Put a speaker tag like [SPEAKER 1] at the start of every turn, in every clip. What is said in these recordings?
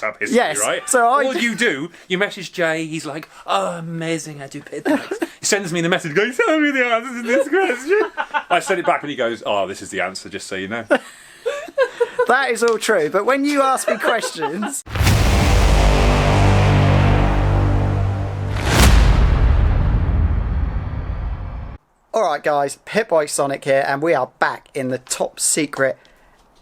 [SPEAKER 1] up history,
[SPEAKER 2] Yes,
[SPEAKER 1] right?
[SPEAKER 2] so
[SPEAKER 1] all you do, you message Jay, he's like, oh, amazing, I do pit bikes. He sends me the message going, tell me the answer to this question. I send it back and he goes, oh, this is the answer, just so you know.
[SPEAKER 2] That is all true, but when you ask me questions... Alright guys, Pitbikesonic here, and we are back in the top secret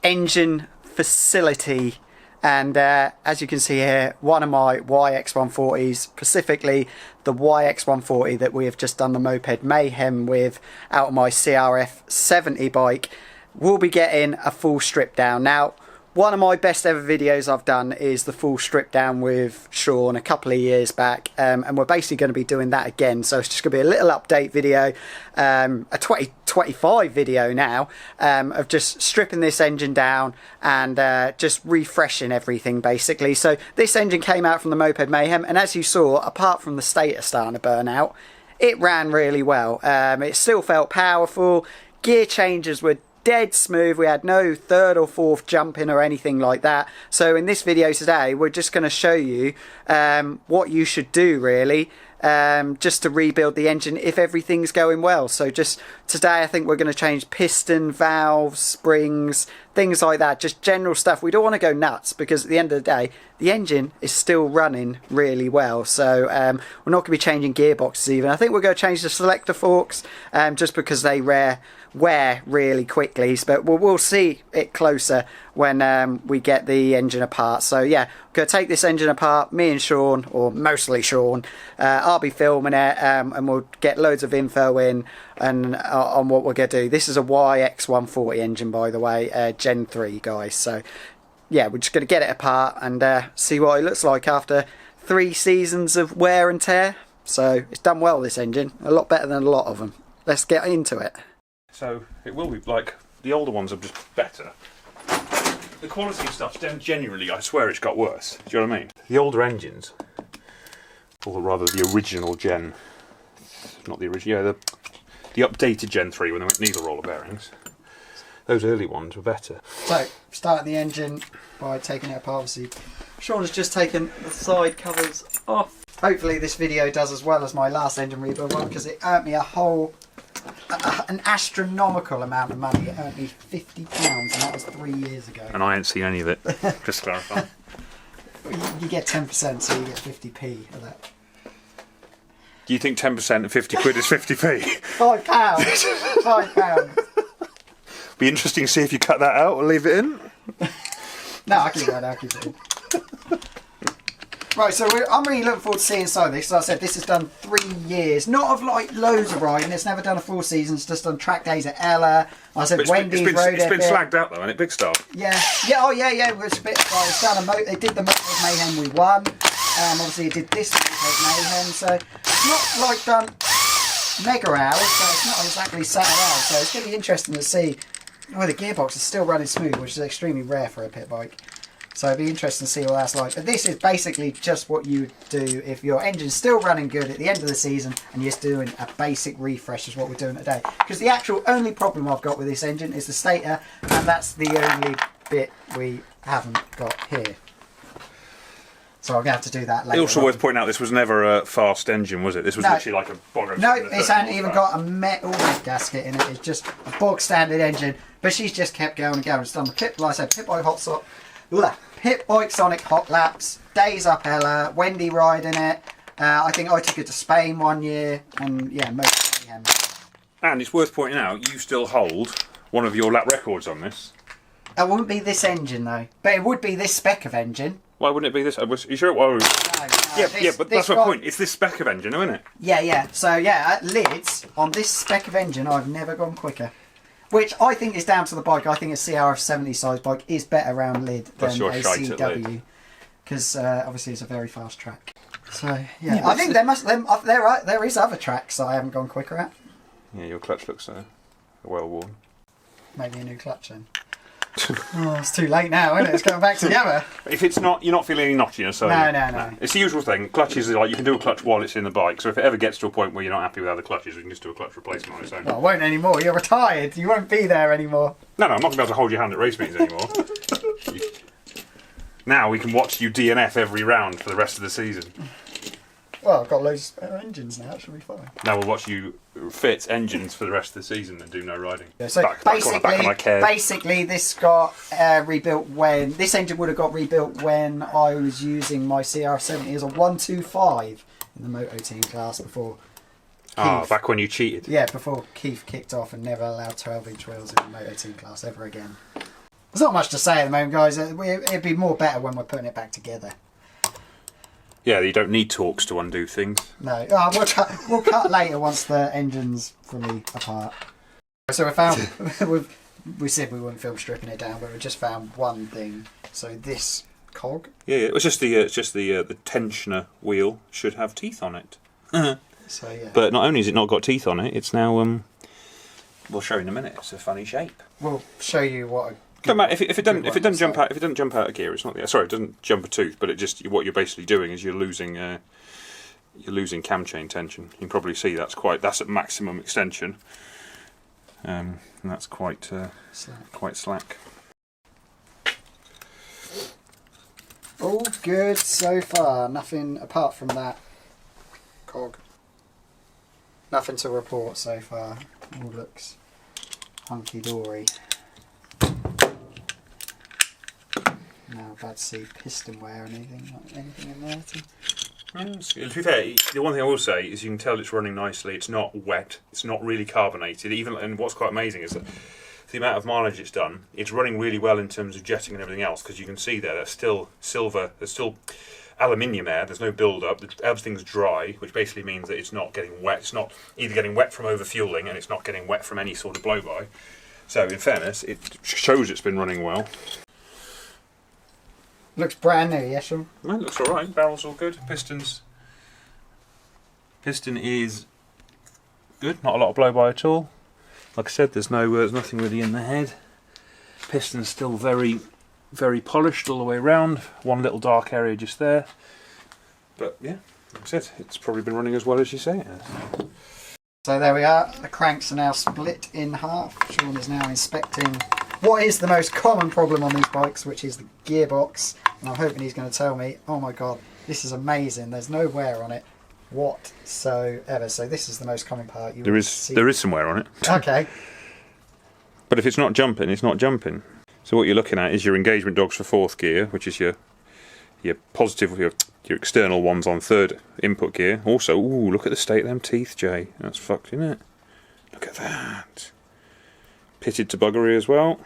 [SPEAKER 2] engine facility. And as you can see here, one of my YX140s, specifically the YX140 that we have just done the Moped Mayhem with out of my CRF 70 bike, will be getting a full strip down. Now, one of my best ever videos I've done is the full strip down with Sean a couple of years back, and we're basically going to be doing that again. So it's just going to be a little update video, a 2025 video now, of just stripping this engine down and just refreshing everything basically. So this engine came out from the Moped Mayhem, and as you saw, apart from the stator starting to burn out, it ran really well. It still felt powerful. Gear changes were dead smooth. We had no third or fourth jumping or anything like that. So in this video today, we're just going to show you what you should do really, just to rebuild the engine if everything's going well. So just today I think we're going to change piston, valves, springs, things like that, just general stuff. We don't want to go nuts because at the end of the day the engine is still running really well. So we're not going to be changing gearboxes even. I think we're going to change the selector forks just because they wear really quickly, but we'll see it closer when we get the engine apart. So yeah, we're going to take this engine apart, me and Sean, or mostly Sean. I'll be filming it, and we'll get loads of info in and on what we're going to do. This is a YX140 engine, by the way, Gen 3 guys. So yeah, we're just going to get it apart and see what it looks like after 3 seasons of wear and tear. So it's done well, this engine, a lot better than a lot of them. Let's get into it.
[SPEAKER 1] So it will be like the older ones are just better. The quality of stuff's down generally, I swear it's got worse. Do you know what I mean? The older engines, or rather the original Gen, not the original, yeah, the updated Gen 3 when they went needle roller bearings, those early ones were better. So,
[SPEAKER 2] starting the engine by taking it apart, obviously. Sean has just taken the side covers off. Hopefully this video does as well as my last engine rebuild one, because it earned me an astronomical amount of money. It earned me £50, and that was 3 years ago.
[SPEAKER 1] And I ain't seen any of it, just to clarify.
[SPEAKER 2] You get 10%, so you get 50p of that.
[SPEAKER 1] Do you think 10% of 50 quid is 50p?
[SPEAKER 2] £5. £5.
[SPEAKER 1] Be interesting to see if you cut that out or leave it in.
[SPEAKER 2] No, I'll keep that, I'll keep it in. Right, so I'm really looking forward to seeing inside this. As I said, this has done 3 years. Not of like loads of riding. It's never done a full season. It's just done track days at Ella. I said Wendy's rode it.
[SPEAKER 1] It's been slagged out though, hasn't it? Big stuff.
[SPEAKER 2] Yeah, yeah, oh yeah, yeah. It's a bit. Like, it's done it did the Moped Mayhem we won. Obviously it did this Moped Mayhem. So it's not like done mega hours. So it's not exactly sat around. So it's going to be interesting to see whether the gearbox is still running smooth, which is extremely rare for a pit bike. So it'd be interesting to see what that's like. But this is basically just what you would do if your engine's still running good at the end of the season and you're just doing a basic refresh is what we're doing today. Because the actual only problem I've got with this engine is the stator, and that's the only bit we haven't got here. So I'm going to have to do that later.
[SPEAKER 1] It's also worth pointing out this was never a fast engine, was it? This was literally like a bog.
[SPEAKER 2] No, it's hasn't even got a metal gasket in it. It's just a bog standard engine. But she's just kept going and going. It's done the like I said, Pitbikesonic hot laps, days up Ella, Wendy riding it. I think I took it to Spain 1 year, and yeah, most mayhem.
[SPEAKER 1] And it's worth pointing out, you still hold one of your lap records on this.
[SPEAKER 2] It wouldn't be this engine though, but it would be this spec of engine.
[SPEAKER 1] Why wouldn't it be this? Are you sure it was?
[SPEAKER 2] No,
[SPEAKER 1] yeah, but that's my point. It's this spec of engine, isn't it?
[SPEAKER 2] Yeah, yeah. So yeah, at lids on this spec of engine, I've never gone quicker. Which I think is down to the bike. I think a CRF 70 size bike is better round lid than a CW, because obviously it's a very fast track. So yeah, I think there is other tracks that I haven't gone quicker at.
[SPEAKER 1] Yeah, your clutch looks well worn.
[SPEAKER 2] Maybe a new clutch then. Oh, it's too late now, isn't it? It's going back together.
[SPEAKER 1] If it's not, you're not feeling any notchiness, so
[SPEAKER 2] no.
[SPEAKER 1] It's the usual thing. Clutches are like you can do a clutch while it's in the bike. So if it ever gets to a point where you're not happy with other clutches, you can just do a clutch replacement on its own.
[SPEAKER 2] Oh, I won't anymore. You're retired. You won't be there anymore.
[SPEAKER 1] No, I'm not going to be able to hold your hand at race meetings anymore. Now we can watch you DNF every round for the rest of the season.
[SPEAKER 2] Well, I've got loads of spare engines now, it should be fine.
[SPEAKER 1] Now we'll watch you fit engines for the rest of the season and do no riding.
[SPEAKER 2] Yeah, so basically this got rebuilt when... This engine would have got rebuilt when I was using my CR70 as a 125 in the moto team class before...
[SPEAKER 1] Keith, back when you cheated.
[SPEAKER 2] Yeah, before Keith kicked off and never allowed 12-inch wheels in the moto team class ever again. There's not much to say at the moment, guys. It'd be more better when we're putting it back together.
[SPEAKER 1] Yeah, you don't need torques to undo things.
[SPEAKER 2] No, we'll cut later once the engine's fully apart. So we found we said we wouldn't film stripping it down, but we just found one thing. So this cog.
[SPEAKER 1] Yeah, it was just the tensioner wheel should have teeth on it.
[SPEAKER 2] So yeah.
[SPEAKER 1] But not only has it not got teeth on it, it's now we'll show you in a minute. It's a funny shape.
[SPEAKER 2] We'll show you what.
[SPEAKER 1] Don't matter if it doesn't jump out of gear. It's not the sorry. It doesn't jump a tooth, but it just what you're basically doing is you're losing cam chain tension. You can probably see that's at maximum extension, and that's quite slack.
[SPEAKER 2] All good so far. Nothing apart from that cog. Nothing to report so far. All looks hunky dory. Now bad to see piston wear or anything in there.
[SPEAKER 1] To be fair, the one thing I will say is you can tell it's running nicely. It's not wet. It's not really carbonated. And what's quite amazing is that the amount of mileage it's done. It's running really well in terms of jetting and everything else because you can see there's still silver. There's still aluminium air. There's no build up. Everything's dry, which basically means that it's not getting wet. It's not either getting wet from over fueling and it's not getting wet from any sort of blow by. So in fairness, it shows it's been running well.
[SPEAKER 2] Looks brand new, yes, Sean?
[SPEAKER 1] Well, it looks alright. Barrel's all good. Piston is good. Not a lot of blow by at all. Like I said, there's nothing really in the head. Piston's still very, very polished all the way around. One little dark area just there. But yeah, like I said, it's probably been running as well as you say it has.
[SPEAKER 2] So there we are. The cranks are now split in half. Sean is now inspecting what is the most common problem on these bikes, which is the gearbox. And I'm hoping he's going to tell me, oh my god, this is amazing. There's no wear on it whatsoever. So this is the most common part.
[SPEAKER 1] There is some wear on it.
[SPEAKER 2] Okay.
[SPEAKER 1] But if it's not jumping, it's not jumping. So what you're looking at is your engagement dogs for fourth gear, which is your positive, your external ones on third input gear. Also, ooh, look at the state of them teeth, Jay. That's fucked, isn't it? Look at that. Pitted to buggery as well.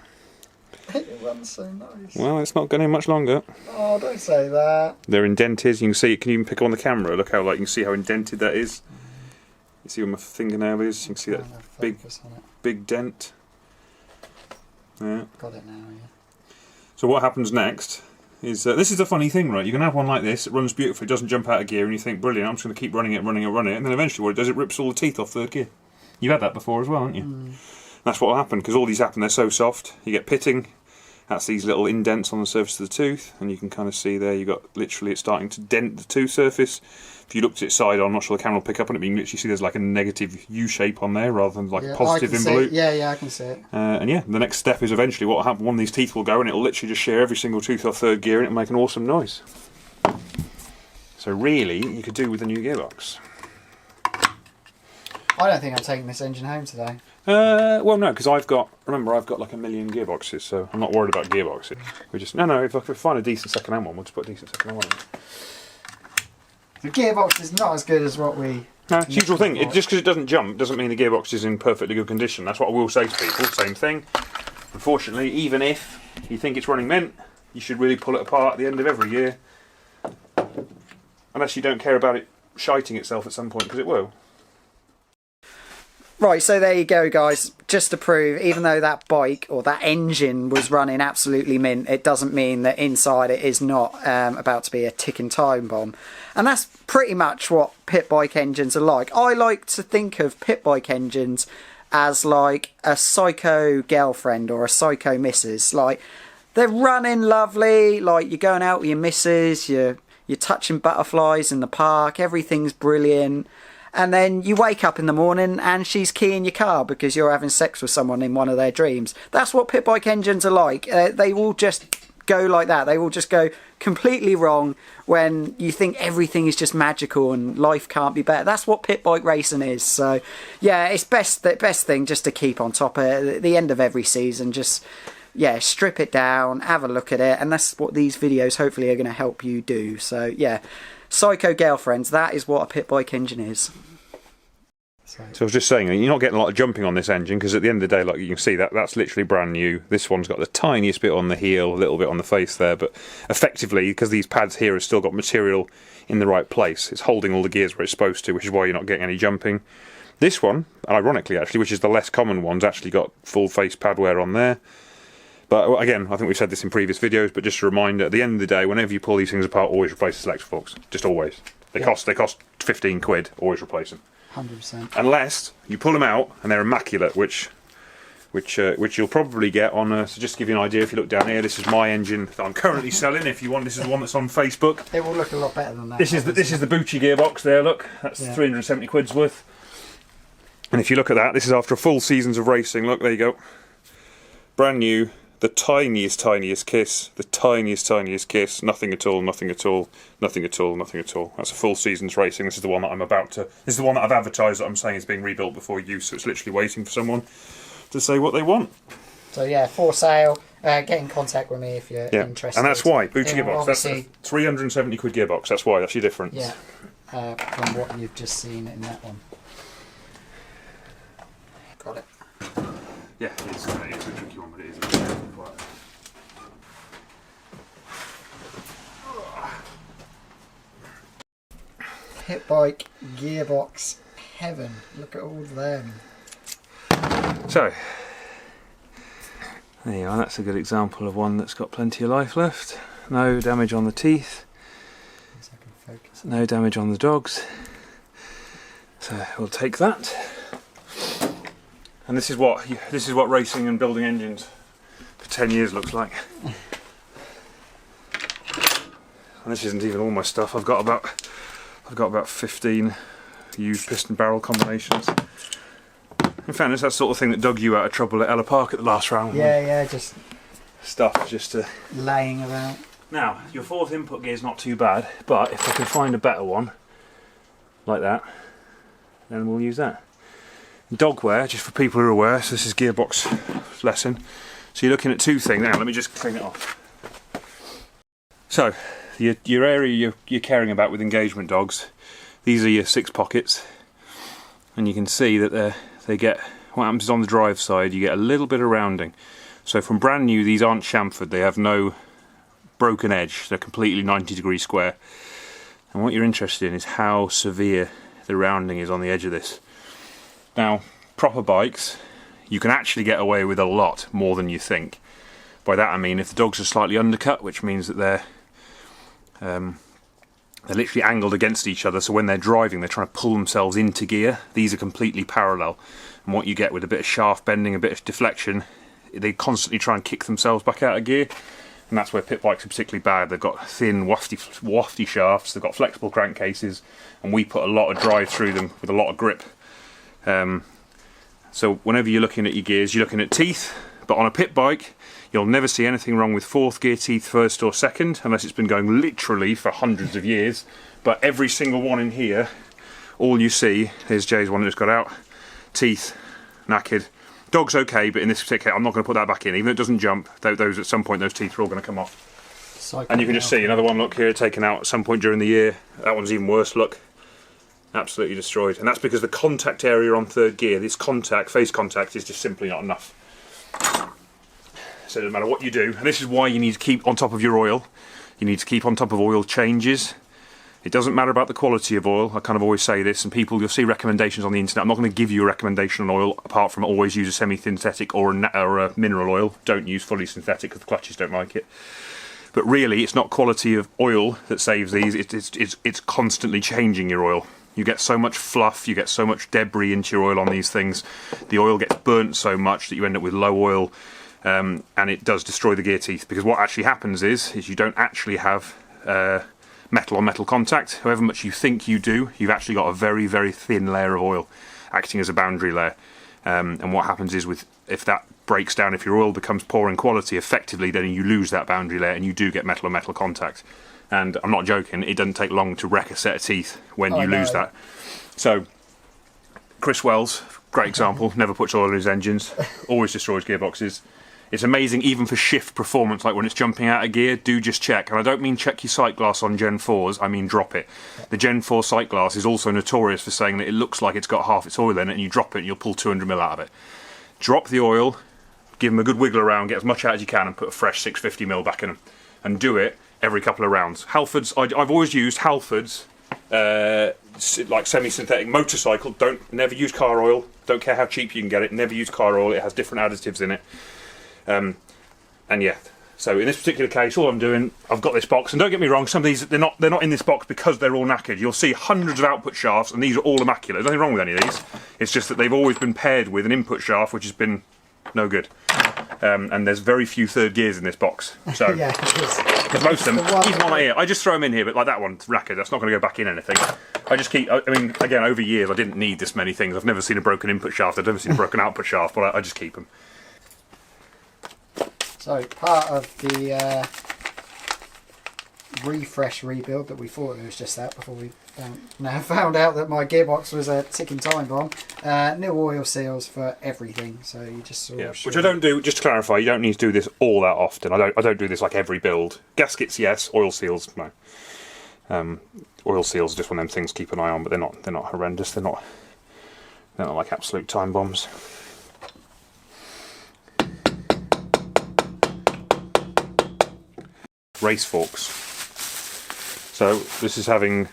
[SPEAKER 2] It runs so nice.
[SPEAKER 1] Well, it's not going much longer.
[SPEAKER 2] Oh, don't say that.
[SPEAKER 1] They're indented. You can see it. Can you even pick on the camera? Look how you can see how indented that is. You see where my fingernail is. You can see that big dent. Yeah.
[SPEAKER 2] Got it now. Yeah.
[SPEAKER 1] So what happens next is this is the funny thing, right? You can have one like this. It runs beautifully. It doesn't jump out of gear, and you think, brilliant. I'm just going to keep running it, and then eventually, what it does, it rips all the teeth off third gear. You've had that before as well, haven't you? Mm. That's what will happen because all these happen. They're so soft. You get pitting. That's these little indents on the surface of the tooth, and you can kind of see there. You got literally it's starting to dent the tooth surface. If you looked at it side on, I'm not sure the camera will pick up on it, but you can literally see there's like a negative U shape on there rather than like a positive involute.
[SPEAKER 2] Yeah, I can see it.
[SPEAKER 1] And yeah, the next step is eventually what will happen. One of these teeth will go, and it'll literally just shear every single tooth off third gear, and it'll make an awesome noise. So really, you could do with a new gearbox.
[SPEAKER 2] I don't think I'm taking this engine home today.
[SPEAKER 1] Well, no, because I've got like a million gearboxes, so I'm not worried about gearboxes. We just if I could find a decent second-hand one, we'll just put a decent second-hand one in.
[SPEAKER 2] The gearbox is not as good as what we...
[SPEAKER 1] No, it's the usual thing. Just because it doesn't jump doesn't mean the gearbox is in perfectly good condition. That's what I will say to people. Same thing. Unfortunately, even if you think it's running mint, you should really pull it apart at the end of every year. Unless you don't care about it shiting itself at some point, because it will.
[SPEAKER 2] Right, so there you go, guys. Just to prove, even though that bike or that engine was running absolutely mint, it doesn't mean that inside it is not about to be a ticking time bomb. And that's pretty much what pit bike engines are like. I like to think of pit bike engines as like a psycho girlfriend or a psycho missus. Like, they're running lovely, like you're going out with your missus, you're touching butterflies in the park, everything's brilliant. And then you wake up in the morning and she's keying your car because you're having sex with someone in one of their dreams. That's what pit bike engines are like. They will just go like that. They will just go completely wrong when you think everything is just magical and life can't be better. That's what pit bike racing is. So yeah, it's the best thing just to keep on top of it at the end of every season. Just yeah, strip it down, have a look at it, and that's what these videos hopefully are going to help you do. So yeah, Psycho Girlfriends, that is what a pit bike engine is.
[SPEAKER 1] So I was just saying, you're not getting a lot of jumping on this engine, because at the end of the day, like you can see, that's literally brand new. This one's got the tiniest bit on the heel, a little bit on the face there, but effectively, because these pads here have still got material in the right place, it's holding all the gears where it's supposed to, which is why you're not getting any jumping. This one, ironically actually, which is the less common one's actually got full face pad wear on there. But again, I think we've said this in previous videos, but just a reminder, at the end of the day, whenever you pull these things apart, always replace the selection forks. Just always. They cost 15 quid, always replace them.
[SPEAKER 2] 100%.
[SPEAKER 1] Unless you pull them out and they're immaculate, which you'll probably get on. So just to give you an idea, if you look down here, this is my engine that I'm currently selling. If you want, this is the one that's on Facebook.
[SPEAKER 2] It will look a lot better than that.
[SPEAKER 1] This is the Bucci gearbox there. Look, that's 370 quid's worth. And if you look at that, this is after a full seasons of racing. Look, there you go, brand new. The tiniest kiss, the tiniest kiss, nothing at all, nothing at all, nothing at all, nothing at all. That's a full season's racing. This is the one that this is the one that I've advertised that I'm saying is being rebuilt before use, so it's literally waiting for someone to say what they want.
[SPEAKER 2] So yeah, for sale, get in contact with me if you're interested.
[SPEAKER 1] And that's why, Bucci gearbox, that's a 370 quid gearbox, that's why, that's your difference.
[SPEAKER 2] Yeah, from what you've just seen in that one. Got it.
[SPEAKER 1] Yeah, it's a tricky one, but it is.
[SPEAKER 2] Pit bike gearbox heaven. Look at all of them.
[SPEAKER 1] So, there you are, that's a good example of one that's got plenty of life left. No damage on the teeth. No damage on the dogs. So we'll take that. And this is what racing and building engines for 10 years looks like. And this isn't even all my stuff. I've got about 15 used piston barrel combinations. In fairness, that's the sort of thing that dug you out of trouble at Ella Park at the last round.
[SPEAKER 2] Yeah, just
[SPEAKER 1] stuff just to
[SPEAKER 2] laying about.
[SPEAKER 1] Now, your fourth input gear is not too bad, but if I can find a better one like that, then we'll use that. Dog wear, just for people who are aware, so this is Gearbox lesson. So you're looking at two things. Now, let me just clean it off. So, your area you're caring about with engagement dogs, these are your 6 pockets, and you can see that they get, what happens is on the drive side, you get a little bit of rounding. So from brand new, these aren't chamfered, they have no broken edge, they're completely 90-degree square. And what you're interested in is how severe the rounding is on the edge of this. Now, proper bikes, you can actually get away with a lot more than you think. By that I mean if the dogs are slightly undercut, which means that they're literally angled against each other, so when they're driving they're trying to pull themselves into gear. These are completely parallel, and what you get with a bit of shaft bending, a bit of deflection, they constantly try and kick themselves back out of gear, and that's where pit bikes are particularly bad. They've got thin, wafty shafts, they've got flexible crankcases, and we put a lot of drive through them with a lot of grip. So whenever you're looking at your gears, you're looking at teeth, but on a pit bike you'll never see anything wrong with 4th gear teeth, 1st or 2nd, unless it's been going literally for hundreds of years. But every single one in here, all you see, here's Jay's one that just got out, teeth, knackered. Dog's okay, but in this particular, I'm not going to put that back in, even though it doesn't jump, those at some point those teeth are all going to come off. And you can just see another one, look here, taken out at some point during the year. That one's even worse, look. Absolutely destroyed. And that's because the contact area on 3rd gear, this face contact, is just simply not enough. So it doesn't matter what you do, and this is why you need to keep on top of your oil. You need to keep on top of oil changes. It doesn't matter about the quality of oil. I kind of always say this, and people, you'll see recommendations on the internet. I'm not going to give you a recommendation on oil apart from always use a semi-synthetic or a mineral oil. Don't use fully synthetic because the clutches don't like it. But really, it's not quality of oil that saves these. It's constantly changing your oil. You get so much fluff, you get so much debris into your oil on these things. The oil gets burnt so much that you end up with low oil. And it does destroy the gear teeth, because what actually happens is you don't actually have metal on metal contact. However much you think you do, you've actually got a very, very thin layer of oil acting as a boundary layer. And what happens is if that breaks down, if your oil becomes poor in quality, effectively then you lose that boundary layer and you do get metal-on-metal contact. And I'm not joking, it doesn't take long to wreck a set of teeth when you lose that. So, Chris Wells, great example, never puts oil in his engines, always destroys gearboxes. It's amazing even for shift performance, like when it's jumping out of gear, do just check. And I don't mean check your sight glass on Gen 4s, I mean drop it. The Gen 4 sight glass is also notorious for saying that it looks like it's got half its oil in it, and you drop it and you'll pull 200ml out of it. Drop the oil, give them a good wiggle around, get as much out as you can, and put a fresh 650ml back in them. And do it every couple of rounds. Halfords, I've always used Halfords, like semi-synthetic motorcycle. Never use car oil, don't care how cheap you can get it, never use car oil, it has different additives in it. And yeah, so in this particular case, all I'm doing, I've got this box, and don't get me wrong, some of these they're not in this box because they're all knackered. You'll see hundreds of output shafts, and these are all immaculate. There's nothing wrong with any of these. It's just that they've always been paired with an input shaft, which has been no good. And there's very few third gears in this box. So
[SPEAKER 2] Yeah,
[SPEAKER 1] because most of them, even one here, I just throw them in here, but like that one's knackered. That's not going to go back in anything. I just keep. I mean, again, over years, I didn't need this many things. I've never seen a broken input shaft. I've never seen a broken output shaft, but I just keep them.
[SPEAKER 2] So part of the refresh rebuild that we thought it was just that before we found out that my gearbox was a ticking time bomb. New oil seals for everything, so you just sort of
[SPEAKER 1] which I don't do. Just to clarify, you don't need to do this all that often. I don't do this like every build. Gaskets, yes. Oil seals, no. Oil seals are just one of them things to keep an eye on, but they're not horrendous. They're not like absolute time bombs. Race forks. So this is having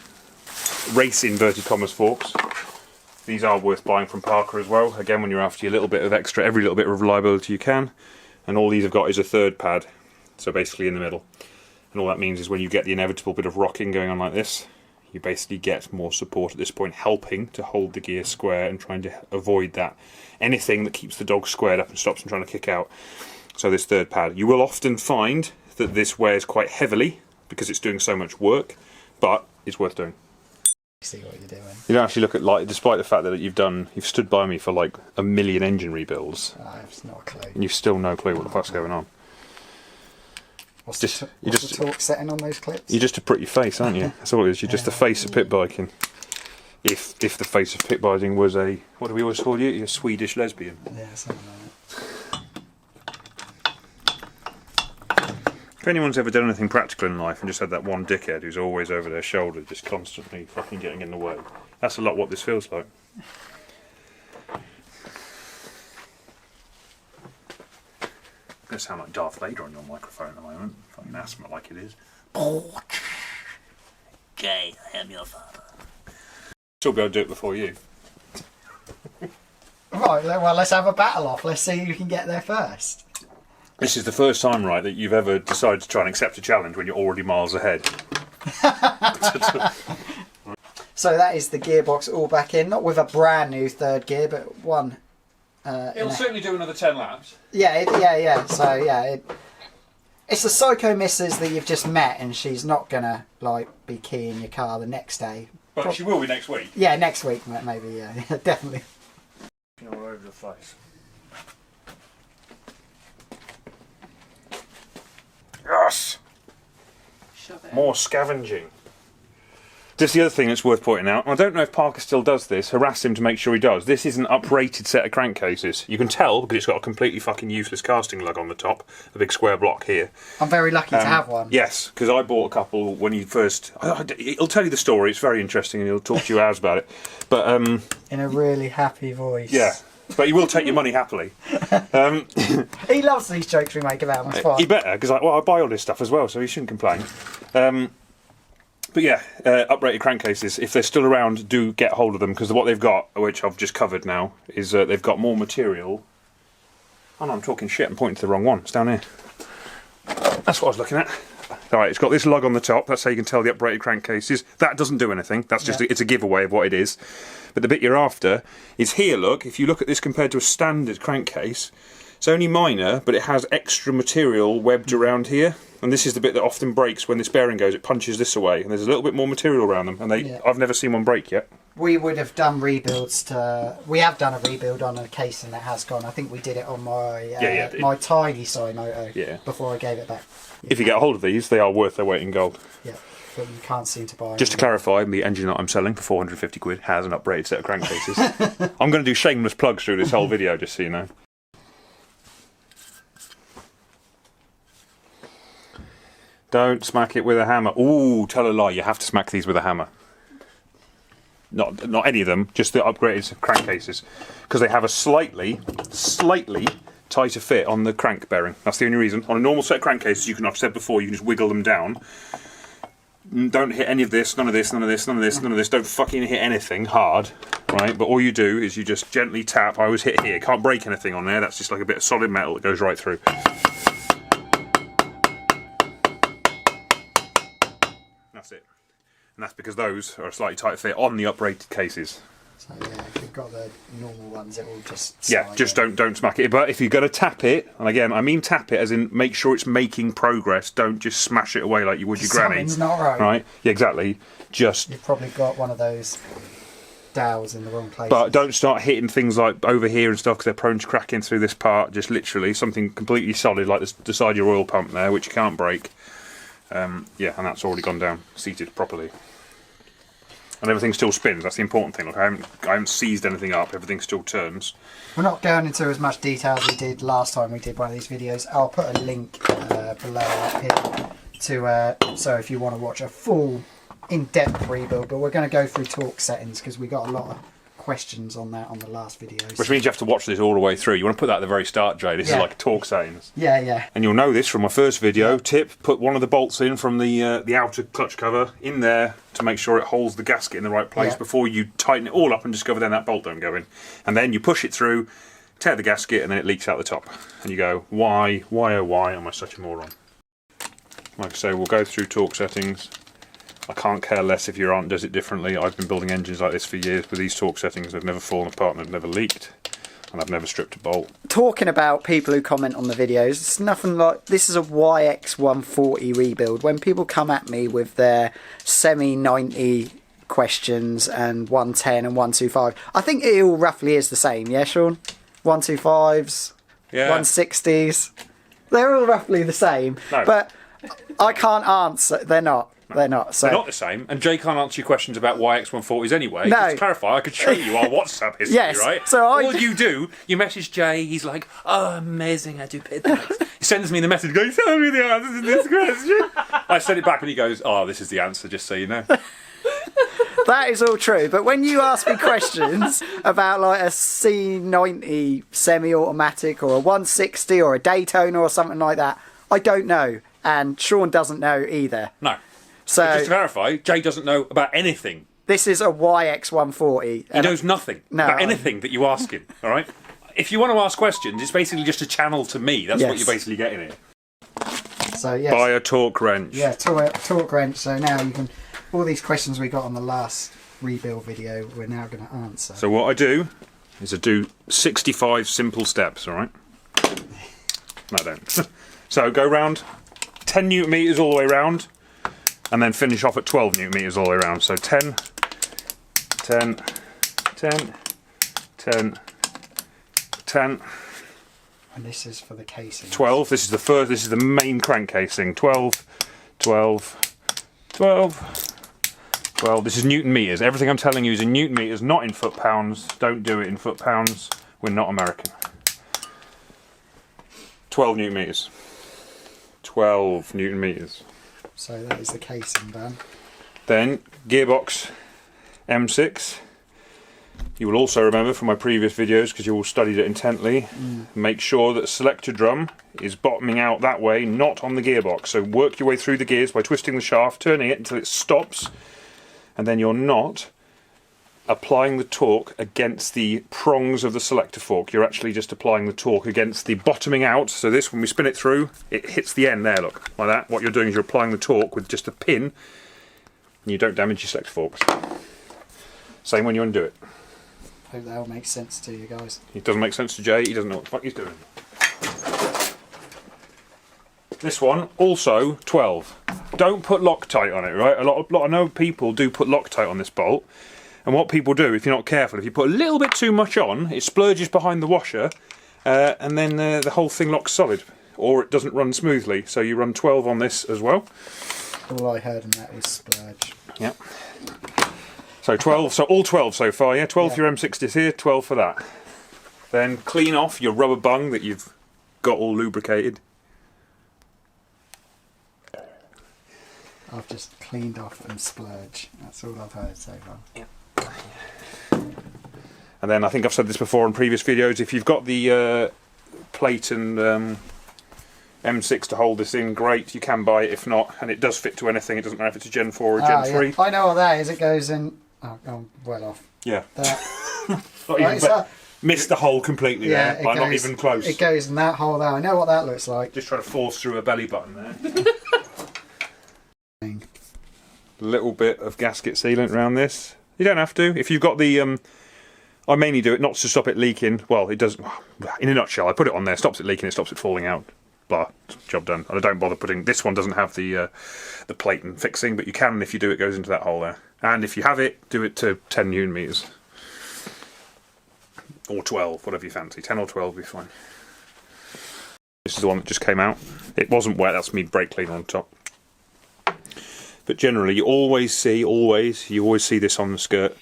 [SPEAKER 1] race inverted commas forks. These are worth buying from Parker as well. Again, when you're after your little bit of extra, every little bit of reliability you can. And all these have got is a third pad, so basically in the middle. And all that means is when you get the inevitable bit of rocking going on like this, you basically get more support at this point, helping to hold the gear square and trying to avoid that. Anything that keeps the dog squared up and stops them trying to kick out. So this third pad. You will often find that this wears quite heavily because it's doing so much work, but it's worth doing.
[SPEAKER 2] see what you're doing.
[SPEAKER 1] You don't actually look at, like, despite the fact that you've stood by me for like 1 million engine rebuilds.
[SPEAKER 2] I have no clue.
[SPEAKER 1] And you've still no clue what the fuck's going on.
[SPEAKER 2] What's the torque setting on those clips?
[SPEAKER 1] You're just a pretty face, aren't you? That's all it is. You're just the face of pit biking. If the face of pit biking was a, what do we always call you? You're a Swedish lesbian.
[SPEAKER 2] Yeah, something like that.
[SPEAKER 1] If anyone's ever done anything practical in life and just had that one dickhead who's always over their shoulder, just constantly fucking getting in the way, that's a lot what this feels like. I'm going to sound like Darth Vader on your microphone at the moment. Fucking asthma like it is.
[SPEAKER 3] Okay, I am your father.
[SPEAKER 1] Still be able to do it before you.
[SPEAKER 2] Right, well, let's have a battle off. Let's see who can get there first.
[SPEAKER 1] This is the first time, right, that you've ever decided to try and accept a challenge when you're already miles ahead.
[SPEAKER 2] So that is the gearbox all back in, not with a brand new third gear, but one.
[SPEAKER 1] It'll certainly do another 10 laps.
[SPEAKER 2] Yeah. So yeah, it's the psycho missus that you've just met, and she's not gonna like be keying your car the next day.
[SPEAKER 1] But she will be next week.
[SPEAKER 2] Yeah, next week maybe. Yeah, definitely.
[SPEAKER 1] All over the place. Yes! More scavenging. Just the other thing that's worth pointing out, I don't know if Parker still does this, harass him to make sure he does. This is an uprated set of crankcases. You can tell because it's got a completely fucking useless casting lug on the top, a big square block here.
[SPEAKER 2] I'm very lucky to have one.
[SPEAKER 1] Yes, because I bought a couple when he first... He'll tell you the story, it's very interesting, and he'll talk to you hours about it. But
[SPEAKER 2] in a really happy voice.
[SPEAKER 1] Yeah. But he will take your money happily.
[SPEAKER 2] He loves these jokes we make about him. It's fine.
[SPEAKER 1] He better, because I buy all this stuff as well, so he shouldn't complain. But yeah, uprated crankcases, if they're still around, do get hold of them, because what they've got, which I've just covered now, is they've got more material. Oh no, I'm talking shit, I'm pointing to the wrong one. It's down here. That's what I was looking at. Alright, it's got this lug on the top, that's how you can tell the uprated crankcases. That doesn't do anything, that's just it's a giveaway of what it is. But the bit you're after is here, look, if you look at this compared to a standard crankcase, it's only minor, but it has extra material webbed around here. And this is the bit that often breaks when this bearing goes, it punches this away, and there's a little bit more material around them, and I've never seen one break yet.
[SPEAKER 2] we would have done rebuilds to. We have done a rebuild on a casing that has gone. I think we did it on my my tiny Sci Moto before I gave it back.
[SPEAKER 1] If you get a hold of these, they are worth their weight in gold.
[SPEAKER 2] Yeah, but you can't seem to buy.
[SPEAKER 1] Just to clarify, the engine that I'm selling for 450 quid has an upgraded set of crankcases. I'm going to do shameless plugs through this whole video, just so you know. Don't smack it with a hammer. Ooh, tell a lie. You have to smack these with a hammer. Not any of them, just the upgraded crankcases, because they have a slightly tighter fit on the crank bearing. That's the only reason. On a normal set of crankcases, you can, I've said before, you can just wiggle them down. Don't hit any of this, none of this, none of this, none of this, none of this. Don't fucking hit anything hard, right? But all you do is you just gently tap. I always hit here. Can't break anything on there. That's just like a bit of solid metal that goes right through. That's it. And that's because those are a slightly tighter fit on the uprated cases.
[SPEAKER 2] So yeah, if you've got the normal ones, it will just
[SPEAKER 1] just don't smack it. But if you're going to tap it, and again, I mean tap it as in make sure it's making progress. Don't just smash it away like you would your granny.
[SPEAKER 2] Something's not right.
[SPEAKER 1] Right? Yeah, exactly. Just.
[SPEAKER 2] You've probably got one of those dowels in the wrong place.
[SPEAKER 1] But don't start hitting things like over here and stuff because they're prone to cracking through this part. Just literally something completely solid like the side of your oil pump there, which you can't break. Yeah, and that's already gone down, seated properly. And everything still spins, that's the important thing. Look, I haven't seized anything up, everything still turns.
[SPEAKER 2] We're not going into as much detail as we did last time we did one of these videos. I'll put a link below up here to so if you want to watch a full in-depth rebuild, but we're going to go through torque settings because we got a lot of questions on that on the last videos.
[SPEAKER 1] Which means you have to watch this all the way through. You want to put that at the very start, Jay. This is like torque settings.
[SPEAKER 2] Yeah, yeah.
[SPEAKER 1] And you'll know this from my first video. Tip, put one of the bolts in from the outer clutch cover in there to make sure it holds the gasket in the right place before you tighten it all up and discover then that bolt don't go in. And then you push it through, tear the gasket, and then it leaks out the top. And you go, why, oh why am I such a moron? Like I say, we'll go through torque settings. I can't care less if your aunt does it differently. I've been building engines like this for years with these torque settings. They've never fallen apart and they've never leaked. And I've never stripped a bolt. Talking
[SPEAKER 2] about people who comment on the videos, it's nothing like... This is a YX140 rebuild. When people come at me with their semi-90 questions and 110 and 125, I think it all roughly is the same, yeah, Sean? 125s, 160s. They're all roughly the same.
[SPEAKER 1] No.
[SPEAKER 2] But I can't answer. They're not. They're not. So.
[SPEAKER 1] They're not the same, and Jay can't answer your questions about YX140s anyway.
[SPEAKER 2] No.
[SPEAKER 1] Just to clarify, I could show you our WhatsApp history, right?
[SPEAKER 2] So
[SPEAKER 1] all you do, you message Jay, he's like, oh, amazing, I do pit bikes. He sends me the message, going, tell me the answer to this question. I send it back and he goes, oh, this is the answer, just so you know.
[SPEAKER 2] That is all true, but when you ask me questions about like a C90 semi-automatic or a 160 or a Daytona or something like that, I don't know, and Sean doesn't know either.
[SPEAKER 1] No.
[SPEAKER 2] So
[SPEAKER 1] but just to clarify, Jay doesn't know about anything.
[SPEAKER 2] This is a YX140.
[SPEAKER 1] He knows nothing about anything that you ask him, all right? If you want to ask questions, it's basically just a channel to me. That's what you're basically getting here.
[SPEAKER 2] So, yes.
[SPEAKER 1] Buy a torque wrench.
[SPEAKER 2] Yeah, torque wrench. So now you can... All these questions we got on the last rebuild video, we're now going to answer.
[SPEAKER 1] So what I do is I do 65 simple steps, all right? No, I don't. So go round 10 newton meters all the way round, and then finish off at 12 newton meters all the way around. So 10, 10, 10, 10, 10.
[SPEAKER 2] And this is for the casing.
[SPEAKER 1] 12. This is the first. This is the main crank casing. 12, 12, 12, 12. This is newton meters. Everything I'm telling you is in newton meters, not in foot pounds. Don't do it in foot pounds. We're not American. 12 newton meters. 12 newton meters.
[SPEAKER 2] So that is the casing done.
[SPEAKER 1] Then Gearbox M6. You will also remember from my previous videos, because you all studied it intently, make sure that selector drum is bottoming out that way, not on the gearbox. So work your way through the gears by twisting the shaft, turning it until it stops, and then you're not applying the torque against the prongs of the selector fork. You're actually just applying the torque against the bottoming out. So this, when we spin it through, it hits the end there, look, like that. What you're doing is you're applying the torque with just a pin, and you don't damage your selector forks. Same when you undo it.
[SPEAKER 2] Hope that all makes sense to you guys.
[SPEAKER 1] It doesn't make sense to Jay, he doesn't know what the fuck he's doing. This one, also 12. Don't put Loctite on it, right? I know people do put Loctite on this bolt, And what people do, if you're not careful, if you put a little bit too much on, it splurges behind the washer, and then the whole thing locks solid, or it doesn't run smoothly. So you run 12 on this as well.
[SPEAKER 2] All I heard in that was splurge.
[SPEAKER 1] Yep. So 12, so all 12 so far, yeah? 12 for your M60s here, 12 for that. Then clean off your rubber bung that you've got all lubricated.
[SPEAKER 2] I've just cleaned off and splurge. That's all I've heard so far.
[SPEAKER 1] Yep. And then I think I've said this before in previous videos, if you've got the plate and M6 to hold this in, great, you can buy it. If not, and it does fit to anything, it doesn't matter if it's a Gen 4 or a Gen 3.
[SPEAKER 2] Yeah. I know what that is. It goes in... Oh, I'm well off.
[SPEAKER 1] Yeah.
[SPEAKER 2] Not even,
[SPEAKER 1] missed the hole completely there, but not even close.
[SPEAKER 2] It goes in that hole there. I know what that looks like.
[SPEAKER 1] Just trying to force through a belly button there. Little bit of gasket sealant around this. You don't have to. If you've got the... I mainly do it not to stop it leaking. Well, it does... In a nutshell, I put it on there, stops it leaking, it stops it falling out. Blah, job done. And I don't bother putting... This one doesn't have the plate and fixing, but you can if you do, it goes into that hole there. And if you have it, do it to 10 Newton meters. Or 12, whatever you fancy. 10 or 12 will be fine. This is the one that just came out. It wasn't wet, that's me brake cleaner on top. But generally, you always see this on the skirt.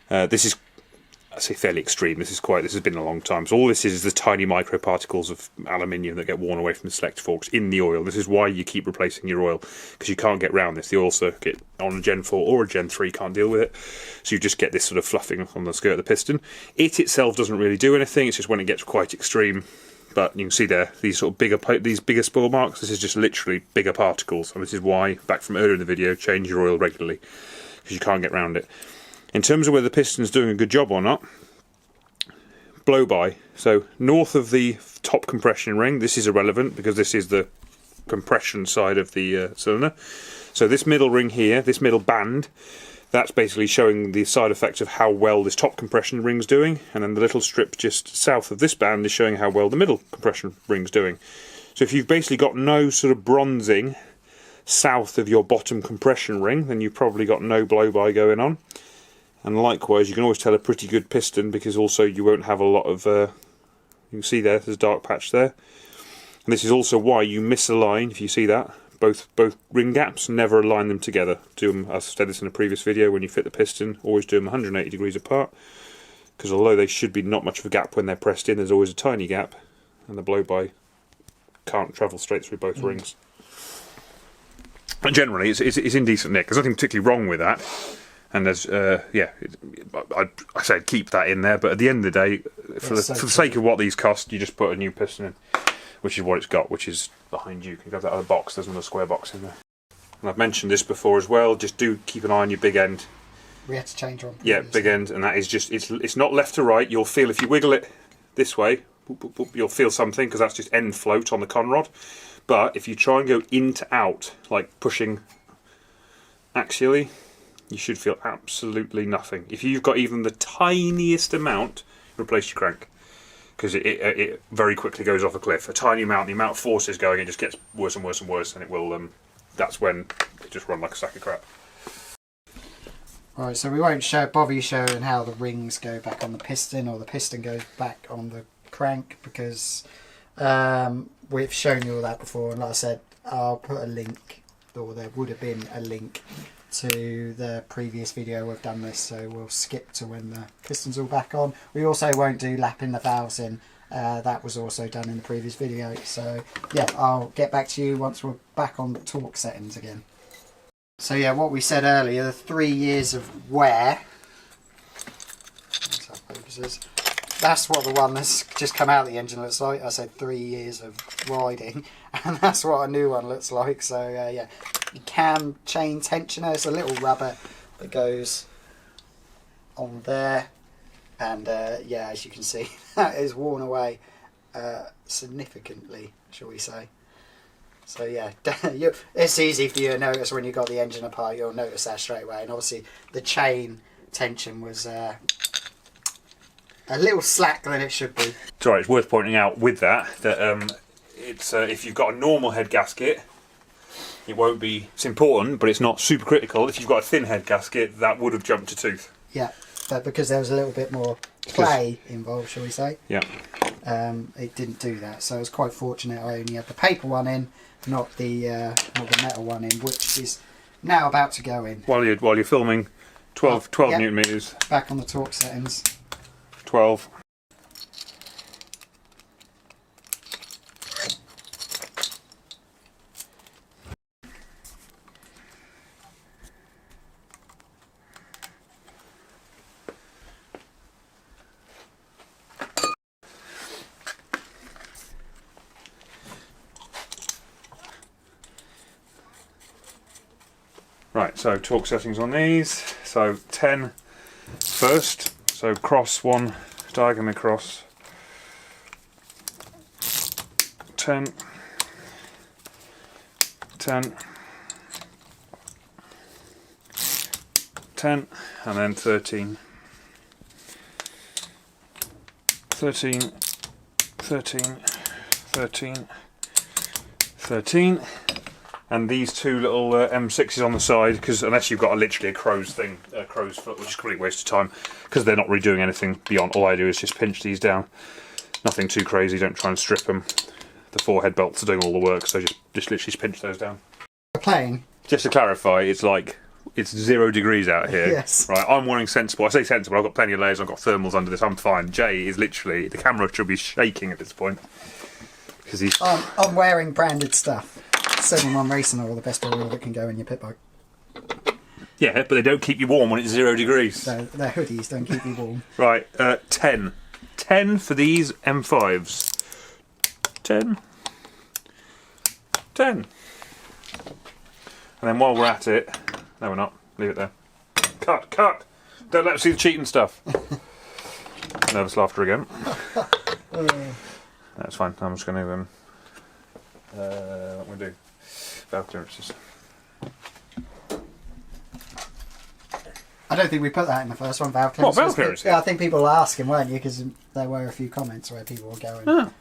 [SPEAKER 1] This is, I say, fairly extreme. This has been a long time. So all this is the tiny microparticles of aluminium that get worn away from the select forks in the oil. This is why you keep replacing your oil, because you can't get round this. The oil circuit on a Gen 4 or a Gen 3 can't deal with it. So you just get this sort of fluffing on the skirt of the piston. It itself doesn't really do anything. It's just when it gets quite extreme. But you can see there, these sort of bigger spoil marks. This is just literally bigger particles, and this is why, back from earlier in the video, change your oil regularly, because you can't get round it. In terms of whether the piston's doing a good job or not, blow by. So north of the top compression ring, this is irrelevant because this is the compression side of the cylinder. So this middle ring here, this middle band, that's basically showing the side effects of how well this top compression ring's doing, and then the little strip just south of this band is showing how well the middle compression ring's doing. So if you've basically got no sort of bronzing south of your bottom compression ring, then you've probably got no blow-by going on. And likewise, you can always tell a pretty good piston, because also you won't have a lot of... you can see there's a dark patch there. And this is also why you misalign, if you see that. Both ring gaps, never align them together. Do them, I've said this in a previous video, when you fit the piston, always do them 180 degrees apart, because although they should be not much of a gap when they're pressed in, there's always a tiny gap, and the blow-by can't travel straight through both rings. But generally, it's in decent nick. There's nothing particularly wrong with that, and there's I said keep that in there. But at the end of the day, for the sake of what these cost, you just put a new piston in, which is what it's got, which is behind you. You can grab that other box, there's another square box in there. And I've mentioned this before as well, just do keep an eye on your big end.
[SPEAKER 2] We had to change one.
[SPEAKER 1] Yeah, big end, and that is just, it's not left to right. You'll feel, if you wiggle it this way, boop, boop, boop, you'll feel something, because that's just end float on the conrod. But if you try and go in to out, like pushing axially, you should feel absolutely nothing. If you've got even the tiniest amount, replace your crank, because it very quickly goes off a cliff. A tiny amount, the amount of force is going, it just gets worse and worse and worse, and it will. That's when it just run like a sack of crap.
[SPEAKER 2] Right, so we won't bother you showing how the rings go back on the piston, or the piston goes back on the crank, because we've shown you all that before. And like I said, I'll put a link, or there would have been a link to the previous video we've done this, so we'll skip to when the piston's all back on. We also won't do lapping the valves in, that was also done in the previous video. So yeah, I'll get back to you once we're back on the torque settings again. So yeah, what we said earlier, the 3 years of wear, that's what the one that's just come out of the engine looks like. I said 3 years of riding, and that's what a new one looks like. So yeah, cam chain tensioner, it's a little rubber that goes on there, and yeah, as you can see, that is worn away significantly, shall we say. So yeah, it's easy for you to notice when you've got the engine apart. You'll notice that straight away. And obviously the chain tension was a little slack than it should be.
[SPEAKER 1] Sorry, it's worth pointing out with that it's if you've got a normal head gasket, it won't be. It's important, but it's not super critical. If you've got a thin head gasket, that would have jumped to tooth.
[SPEAKER 2] Yeah, but because there was a little bit more play involved, shall we say?
[SPEAKER 1] Yeah.
[SPEAKER 2] It didn't do that, so I was quite fortunate. I only had the paper one in, not the metal one in, which is now about to go in.
[SPEAKER 1] While you're filming, 12
[SPEAKER 2] yep.
[SPEAKER 1] Newton meters.
[SPEAKER 2] Back on the torque settings.
[SPEAKER 1] 12. Right, so torque settings on these. So 10 first, so cross one, diagonally across. 10, 10, 10, and then 13, 13, 13, 13, 13. And these two little M6s on the side, because unless you've got literally a crow's foot, which is a complete waste of time, because they're not really doing anything beyond. All I do is just pinch these down. Nothing too crazy. Don't try and strip them. The forehead belts are doing all the work, so just literally pinch those down.
[SPEAKER 2] Playing.
[SPEAKER 1] Just to clarify, it's 0 degrees out here.
[SPEAKER 2] Yes.
[SPEAKER 1] Right. I'm wearing sensible. I say sensible. I've got plenty of layers. I've got thermals under this. I'm fine. Jay is literally, the camera should be shaking at this point because he's.
[SPEAKER 2] I'm wearing branded stuff. 7-in-1 racing oil, the best oil that can go in your pit bike.
[SPEAKER 1] Yeah, but they don't keep you warm when it's 0 degrees.
[SPEAKER 2] So their hoodies don't keep you warm.
[SPEAKER 1] Right, 10. 10 for these M5s. 10. 10. And then while we're at it... No, we're not. Leave it there. Cut, cut! Don't let us see the cheating stuff. Nervous laughter again. That's fine. I'm just going to... what am I do? Valve clearances.
[SPEAKER 2] I don't think we put that in the first one, valve clearances.
[SPEAKER 1] What, valve clearances?
[SPEAKER 2] Yeah, I think people were asking, weren't you? Because there were a few comments where people were going.
[SPEAKER 1] Oh.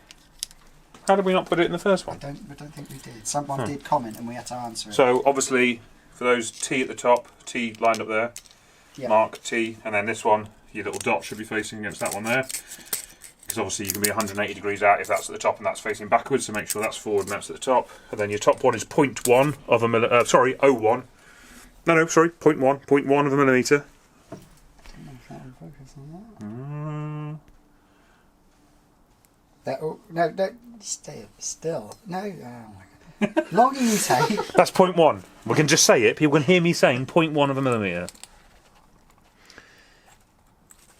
[SPEAKER 1] How did we not put it in the first one?
[SPEAKER 2] I don't think we did. Someone did comment and we had to answer it.
[SPEAKER 1] So obviously, for those T at the top, T lined up there,
[SPEAKER 2] yeah.
[SPEAKER 1] Mark T, and then this one, your little dot should be facing against that one there. Because obviously you can be 180 degrees out if that's at the top and that's facing backwards, so make sure that's forward and that's at the top. And then your top one is 0.1 of a millimetre. Sorry, 0.1. No, sorry, 0.1 of a millimetre.
[SPEAKER 2] No, still. No, oh my God. Long intake.
[SPEAKER 1] That's 0.1. We can just say it. People can hear me saying 0.1 of a millimetre.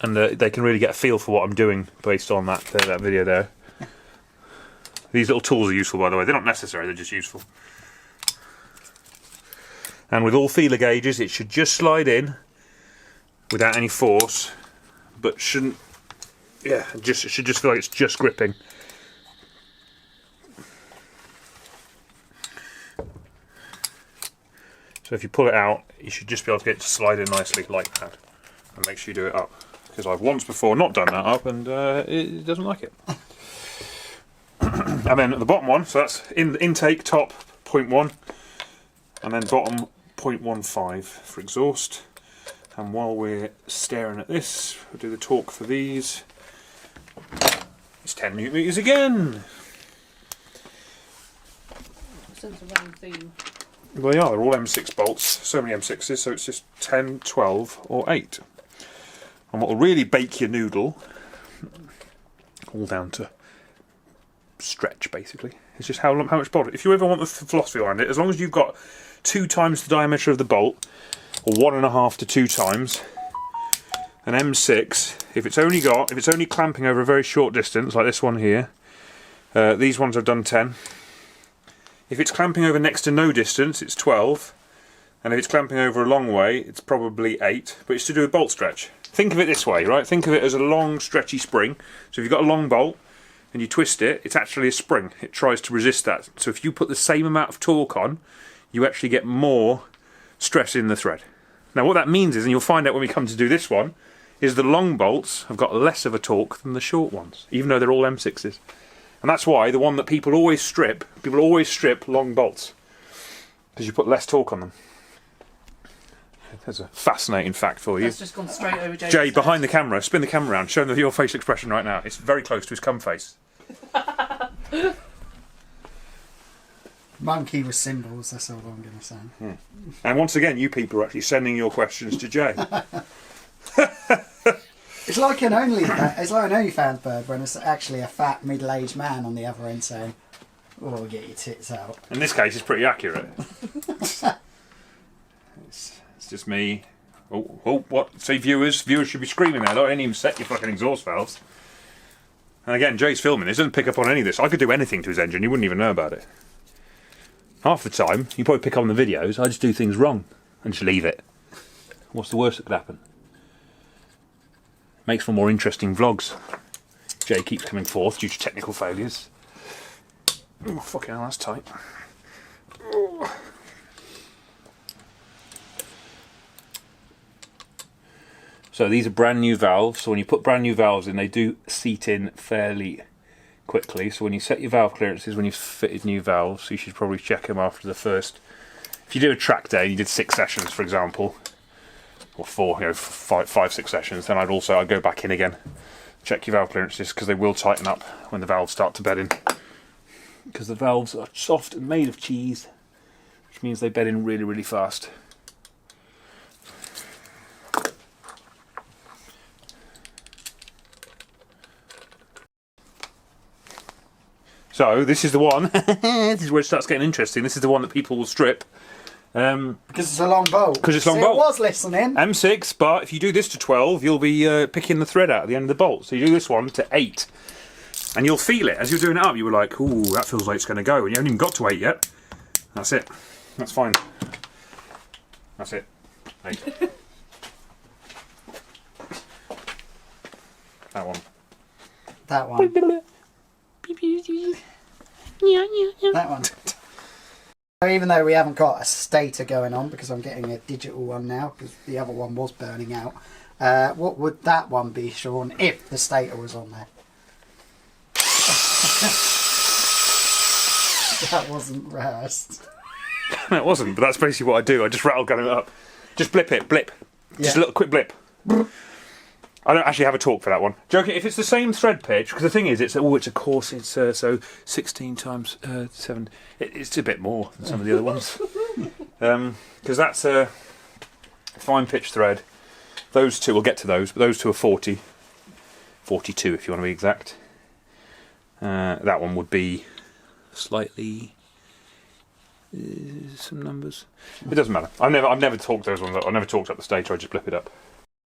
[SPEAKER 1] And they can really get a feel for what I'm doing based on that video there. These little tools are useful, by the way. They're not necessary, they're just useful. And with all feeler gauges, it should just slide in without any force, but shouldn't. Yeah, it should just feel like it's just gripping. So if you pull it out, you should just be able to get it to slide in nicely like that. And make sure you do it up. Because I've once before not done that up and it doesn't like it. And then at the bottom one, so that's intake top 0.1 and then bottom 0.15 for exhaust. And while we're staring at this, we'll do the torque for these. It's 10 Newton meters again.
[SPEAKER 4] Since a round theme.
[SPEAKER 1] Well, they are, they're all M6 bolts, so many M6s, so it's just 10, 12 or 8. And what will really bake your noodle, all down to stretch basically, it's just how much bolt. If you ever want the philosophy behind it, as long as you've got 2 times the diameter of the bolt, or 1.5 to 2 times, an M6, if it's only clamping over a very short distance, like this one here, these ones I've done 10. If it's clamping over next to no distance, it's 12. And if it's clamping over a long way, it's probably 8. But it's to do with bolt stretch. Think of it this way, right? Think of it as a long, stretchy spring. So if you've got a long bolt and you twist it, it's actually a spring. It tries to resist that. So if you put the same amount of torque on, you actually get more stress in the thread. Now what that means is, and you'll find out when we come to do this one, is the long bolts have got less of a torque than the short ones, even though they're all M6s. And that's why the one that people always strip long bolts, because you put less torque on them. There's a fascinating fact for you.
[SPEAKER 4] That's just gone straight over Jay's
[SPEAKER 1] Jay,
[SPEAKER 4] head.
[SPEAKER 1] behind the camera, spin the camera around, show them your facial expression right now. It's very close to his cum face.
[SPEAKER 2] Monkey with symbols, that's all I'm going to say.
[SPEAKER 1] And once again, you people are actually sending your questions to Jay.
[SPEAKER 2] It's like an OnlyFans bird when it's actually a fat middle-aged man on the other end saying, "Oh, get your tits out."
[SPEAKER 1] In this case, it's pretty accurate. it's just me. Oh, what? Say viewers should be screaming there. Don't even set your fucking exhaust valves. And again, Jay's filming this, doesn't pick up on any of this. I could do anything to his engine, you wouldn't even know about it. Half the time, you probably pick up on the videos, I just do things wrong and just leave it. What's the worst that could happen? Makes for more interesting vlogs. Jay keeps coming forth due to technical failures. Oh, fucking hell, that's tight. Oh. So these are brand new valves, so when you put brand new valves in, they do seat in fairly quickly. So when you set your valve clearances, when you've fitted new valves, you should probably check them after the first. If you do a track day, you did 6 sessions, for example, or 4, 5, 6 sessions, then I'd go back in again, check your valve clearances, because they will tighten up when the valves start to bed in. Because the valves are soft and made of cheese, which means they bed in really, really fast. So this is the one. This is where it starts getting interesting. This is the one that people will strip.
[SPEAKER 2] Because it's a long bolt.
[SPEAKER 1] Because it's a long bolt.
[SPEAKER 2] It was listening.
[SPEAKER 1] M6, but if you do this to 12, you'll be picking the thread out at the end of the bolt. So you do this one to 8. And you'll feel it. As you're doing it up, you were like, ooh, that feels like it's going to go. And you haven't even got to 8 yet. That's it. That's fine. That's it. 8. That one.
[SPEAKER 2] That one. That one. Even though we haven't got a stator going on, because I'm getting a digital one now, because the other one was burning out, what would that one be, Sean, if the stator was on there? That wasn't rehearsed.
[SPEAKER 1] It wasn't, but that's basically what I do. I just rattle gun it up. Just blip it, blip. Just a little quick blip. I don't actually have a torque for that one. Joking, if it's the same thread pitch, because the thing is, it's a course, it's so 16 times 7. It's a bit more than some of the other ones. Because that's a fine pitch thread. Those two, we'll get to those, but those two are 40. 42 if you want to be exact. That one would be slightly... some numbers. It doesn't matter. I've never torqued those ones up. I've never torqued up the stator, I just blip it up.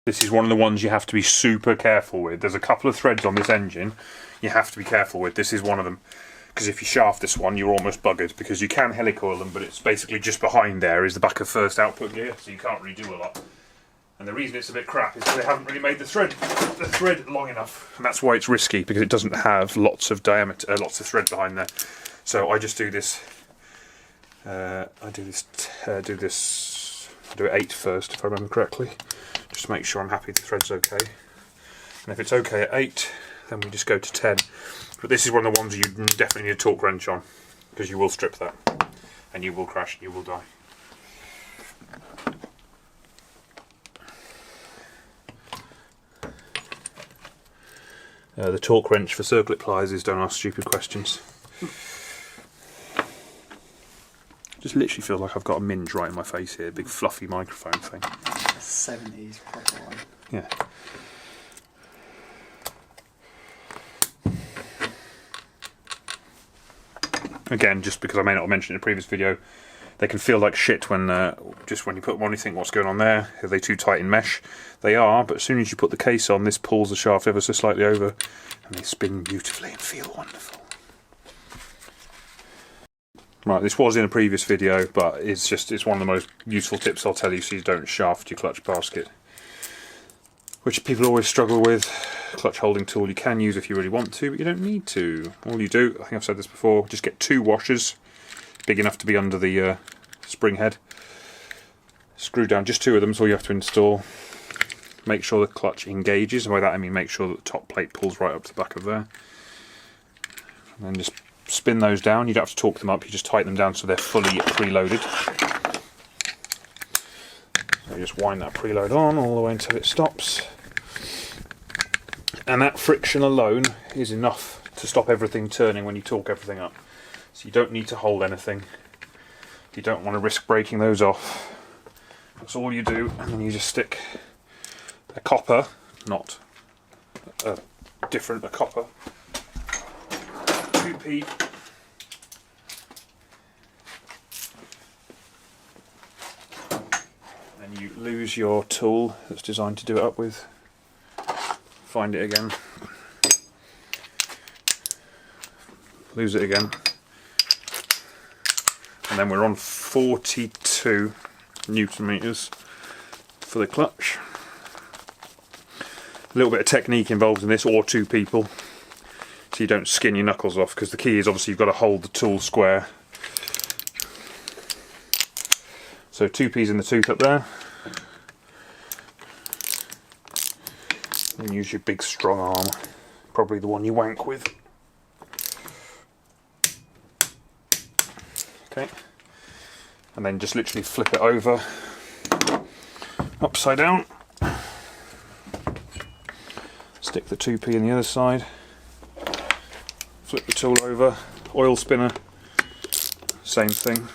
[SPEAKER 1] This is one of the ones you have to be super careful with. There's a couple of threads on this engine you have to be careful with. This is one of them. Because if you shaft this one, you're almost buggered. Because you can helicoil them, but it's basically just behind there is the back of first output gear, so you can't really do a lot. And the reason it's a bit crap is because they haven't really made the thread long enough. And that's why it's risky, because it doesn't have lots of diameter, lots of thread behind there. So I just do this. I do it 8 first, if I remember correctly. Just to make sure I'm happy the thread's okay. And if it's okay at 8, then we just go to 10. But this is one of the ones you definitely need a torque wrench on, because you will strip that. And you will crash and you will die. The torque wrench for circlet pliers is don't ask stupid questions. Just literally feel like I've got a minge right in my face here, big fluffy microphone thing.
[SPEAKER 2] 70s proper one.
[SPEAKER 1] Yeah. Again, just because I may not have mentioned in a previous video, they can feel like shit when just when you put them on, you think, what's going on there? Are they too tight in mesh? They are, but as soon as you put the case on, this pulls the shaft ever so slightly over, and they spin beautifully and feel wonderful. Right, this was in a previous video, but it's one of the most useful tips I'll tell you, so you don't shaft your clutch basket, which people always struggle with. Clutch holding tool you can use if you really want to, but you don't need to. All you do, I think I've said this before, just get 2 washers, big enough to be under the spring head. Screw down just 2 of them, is all you have to install. Make sure the clutch engages, and by that I mean make sure that the top plate pulls right up to the back of there. And then just spin those down. You don't have to torque them up, you just tighten them down so they're fully preloaded. So you just wind that preload on all the way until it stops. And that friction alone is enough to stop everything turning when you torque everything up. So you don't need to hold anything. You don't want to risk breaking those off. That's all you do, and then you just stick a copper, not a copper, 2p. Then you lose your tool that's designed to do it up with. Find it again. Lose it again. And then we're on 42 Newton meters for the clutch. A little bit of technique involved in this, or two people, so you don't skin your knuckles off, because the key is obviously you've got to hold the tool square. So 2p's in the tooth up there. And use your big strong arm, probably the one you wank with. Okay, and then just literally flip it over, upside down. Stick the 2p in the other side. Flip the tool over. Oil spinner, same thing.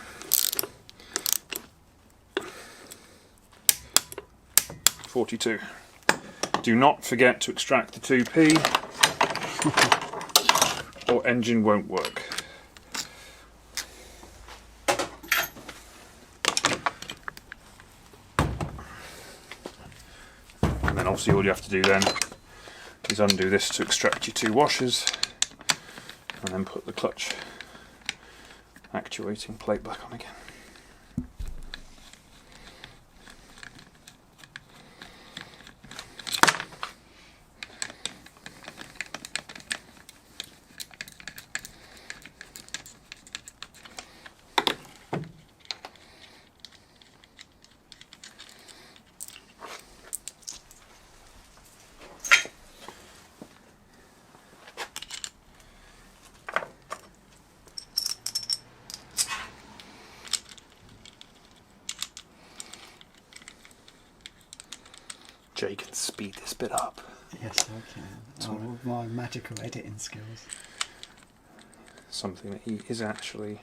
[SPEAKER 1] .42. Do not forget to extract the 2p, or engine won't work. And then obviously all you have to do then is undo this to extract your two washers, and then put the clutch actuating plate back on again. Jay can speed this bit up.
[SPEAKER 2] Yes, I can. Oh, with my magical editing skills.
[SPEAKER 1] Something that he is actually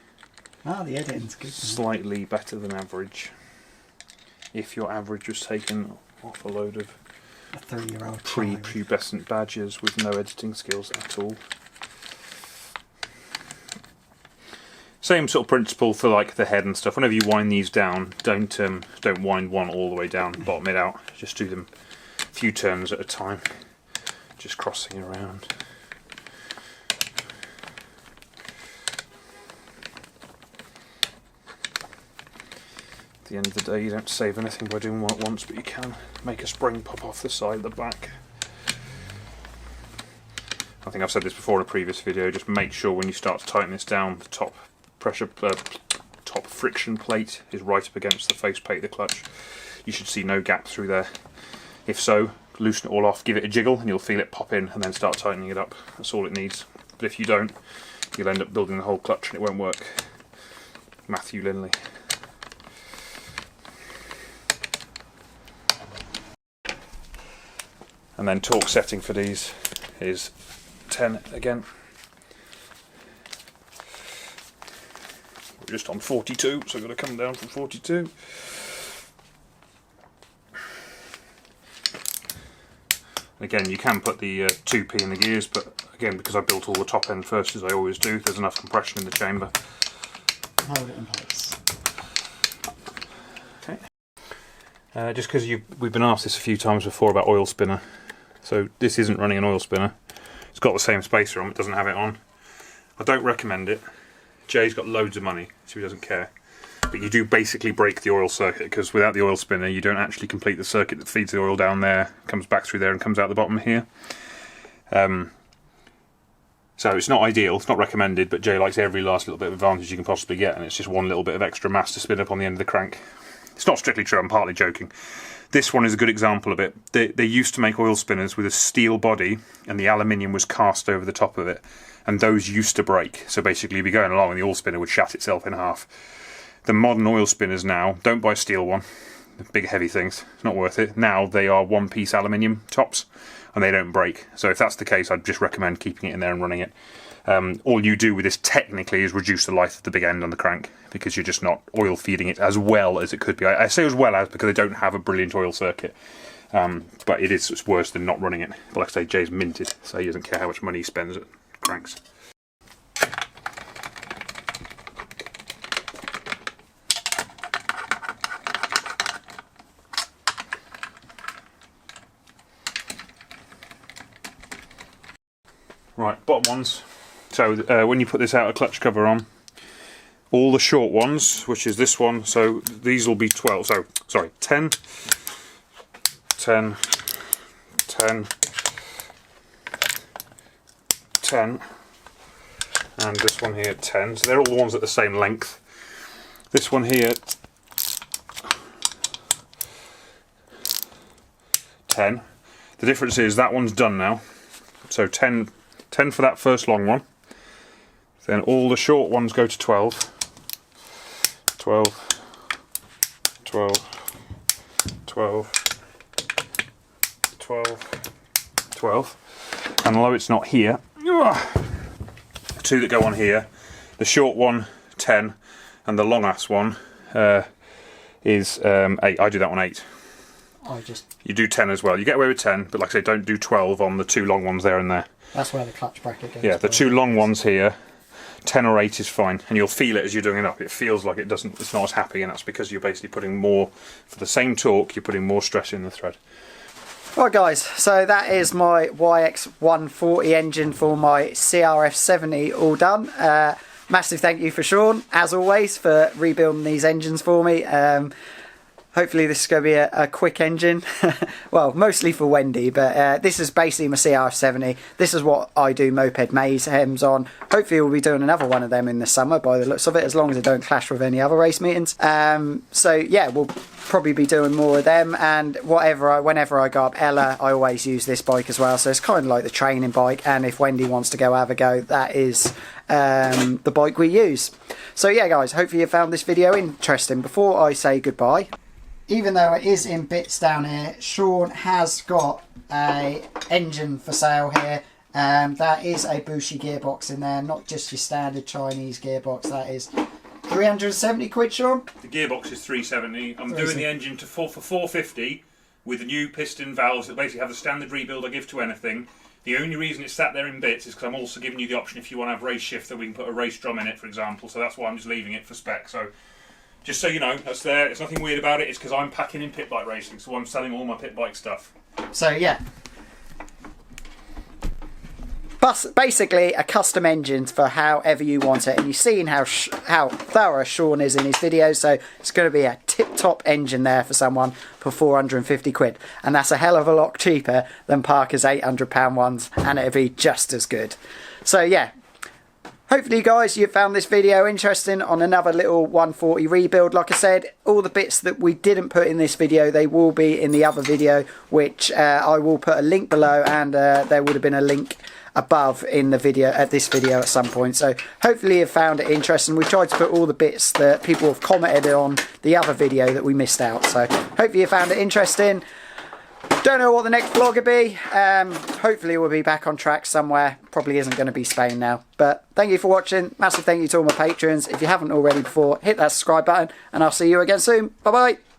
[SPEAKER 2] the editing's good.
[SPEAKER 1] slightly better than average. If your average was taken off a load of
[SPEAKER 2] a 3-year-old
[SPEAKER 1] pre-pubescent badgers with no editing skills at all. Same sort of principle for like the head and stuff. Whenever you wind these down, don't wind one all the way down, bottom it out. Just do them a few turns at a time, just crossing around. At the end of the day, you don't save anything by doing one at once, but you can make a spring pop off the side of the back. I think I've said this before in a previous video, just make sure when you start to tighten this down, the top friction plate is right up against the face plate of the clutch. You should see no gap through there. If so, loosen it all off, give it a jiggle, and you'll feel it pop in, and then start tightening it up. That's all it needs. But if you don't, you'll end up building the whole clutch and it won't work. Matthew Linley. And then torque setting for these is 10 again. We're just on 42, so I've got to come down from 42. Again, you can put the 2p in the gears, but again, because I built all the top end first, as I always do, there's enough compression in the chamber.
[SPEAKER 2] Hold it in place.
[SPEAKER 1] Okay. Just because we've been asked this a few times before about oil spinner. So this isn't running an oil spinner. It's got the same spacer on, it doesn't have it on. I don't recommend it. Jay's got loads of money, so he doesn't care. But you do basically break the oil circuit, because without the oil spinner you don't actually complete the circuit that feeds the oil down there, comes back through there and comes out the bottom here. So it's not ideal, it's not recommended, but Jay likes every last little bit of advantage you can possibly get, and it's just one little bit of extra mass to spin up on the end of the crank. It's not strictly true, I'm partly joking. This one is a good example of it. They used to make oil spinners with a steel body, and the aluminium was cast over the top of it, and those used to break. So basically you'd be going along and the oil spinner would shat itself in half. The modern oil spinners now, don't buy a steel one. the big heavy things. It's not worth it. Now they are one-piece aluminium tops, and they don't break. So if that's the case, I'd just recommend keeping it in there and running it. All you do with this technically is reduce the life of the big end on the crank, because you're just not oil feeding it as well as it could be. I say as well as because they don't have a brilliant oil circuit. But it's worse than not running it. But like I say, Jay's minted, so he doesn't care how much money he spends at cranks. Right, bottom ones. So when you put this outer clutch cover on, all the short ones, which is this one, so these will be 12, so sorry, 10, 10, 10, 10, and this one here 10. So they're all the ones at the same length. This one here 10. The difference is that one's done now. So 10 for that first long one. Then all the short ones go to 12. 12, 12, 12, 12, 12. And although it's not here, two that go on here, the short one 10 and the long ass one is 8. I do that one 8. You do 10 as well. You get away with 10, but like I say, don't do 12 on the two long ones there and there.
[SPEAKER 2] That's where the clutch bracket goes.
[SPEAKER 1] Yeah, the two long ones here, 10 or 8 is fine, and you'll feel it as you're doing it up. It feels like it's not as happy, and that's because you're basically putting more, for the same torque, you're putting more stress in the thread.
[SPEAKER 2] Right guys, so that is my YX140 engine for my CRF70 all done. Massive thank you for Sean, as always, for rebuilding these engines for me. Hopefully this is going to be a quick engine. Well, mostly for Wendy, but this is basically my CRF70. This is what I do Moped Mayhems on. Hopefully we'll be doing another one of them in the summer by the looks of it, as long as it don't clash with any other race meetings. So yeah, we'll probably be doing more of them, and whenever I go up Ella, I always use this bike as well. So it's kind of like the training bike, and if Wendy wants to go have a go, that is the bike we use. So yeah guys, hopefully you found this video interesting. Before I say goodbye, even though it is in bits down here, Sean has got a engine for sale here. That is a Bushi gearbox in there, not just your standard Chinese gearbox. That is 370 quid, Sean.
[SPEAKER 1] The gearbox is 370. I'm doing the engine for 450 with the new piston valves that basically have the standard rebuild I give to anything. The only reason it's sat there in bits is because I'm also giving you the option if you want to have race shift that we can put a race drum in it, for example. So that's why I'm just leaving it for spec. So just so you know, that's there. It's nothing weird about it. It's because I'm packing in pit bike racing, so I'm selling all my pit bike stuff.
[SPEAKER 2] So yeah, basically a custom engine for however you want it, and you've seen how thorough Sean is in his videos. So it's going to be a tip-top engine there for someone for 450 quid, and that's a hell of a lot cheaper than Parker's £800 ones, and it'll be just as good. So yeah. Hopefully guys you found this video interesting on another little 140 rebuild. Like I said, all the bits that we didn't put in this video, they will be in the other video, which I will put a link below, and there would have been a link above in the video, at this video at some point. So hopefully you found it interesting. We tried to put all the bits that people have commented on the other video that we missed out. So hopefully you found it interesting. Don't know what the next vlog will be. Hopefully we'll be back on track somewhere. Probably isn't going to be Spain now. But thank you for watching. Massive thank you to all my patrons. If you haven't already before, hit that subscribe button, and I'll see you again soon. Bye bye.